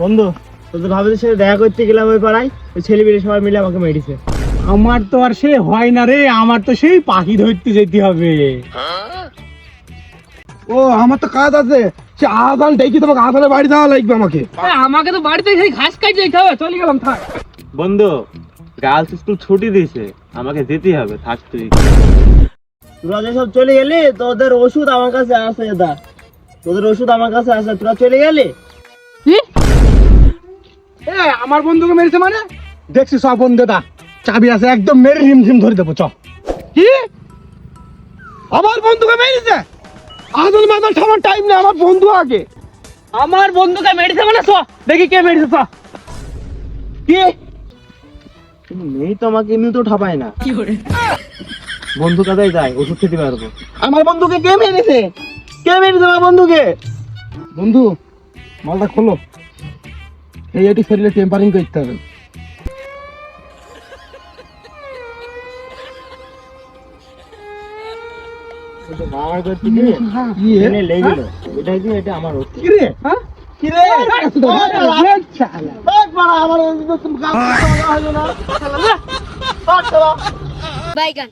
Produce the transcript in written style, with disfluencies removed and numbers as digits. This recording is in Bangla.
বন্ধু তোদের ভাবিদের সাথে দেখা করতে গেলাম ওই পাড়ায়, ওই ছেলেপিলে সবাই মিলে আমাকে মেরেছে। আমার তো আর সে হয় না রে, আমার তো সেই পাখি ধরতে যেতে হবে। ও আমার তো কাজ আছে, সে আধান ডেকে তোমাকে আধানে বাড়ি দেওয়া লাগবে আমাকে। আমাকে তো বাড়িতে সেই ঘাস কাটতে যেতে হবে, চলে গেলাম থাক। বন্ধু গার্লস স্কুল ছুটি দিয়েছে, আমাকে যেতেই হবে, থাক তুই। তোরা যেসব চলে গেলি তোদের ওষুধ আমার কাছে আছে, দা তোদের ওষুধ আমার কাছে আছে, তোরা চলে গেলি। কি আমার বন্ধুকে মেরেছে মানে? দেখছি সব বন্ধুটা চাবি আছে, একদম মেরে রিমঝিম ধরে দেবো। চ কি আমার বন্ধুকে মেরেছে? আদল মাদল আমার টাইম নেই, আমার বন্ধু আগে। আমার বন্ধুকে মেরেছে মানে? চ দেখি কে মেরেছে। চ কি মেয়ে তো আমাকে এমনি তো ঠাপায় না, বন্ধু কাদাই যায়, ওষুধ খেতে পারবো। আমার বন্ধুকে কে মেরেছে? কে মেরেছে আমার বন্ধুকে? বন্ধু মালটা খোলো, এই এটি শরীরে টেম্পারিং করতে হবে। আমার করতে গিয়ে কি রে? এনে লেগে গেল, এটা কি এটা আমার ওষুধ। কি রে? হ্যাঁ কি রে? আমার Bye, gun.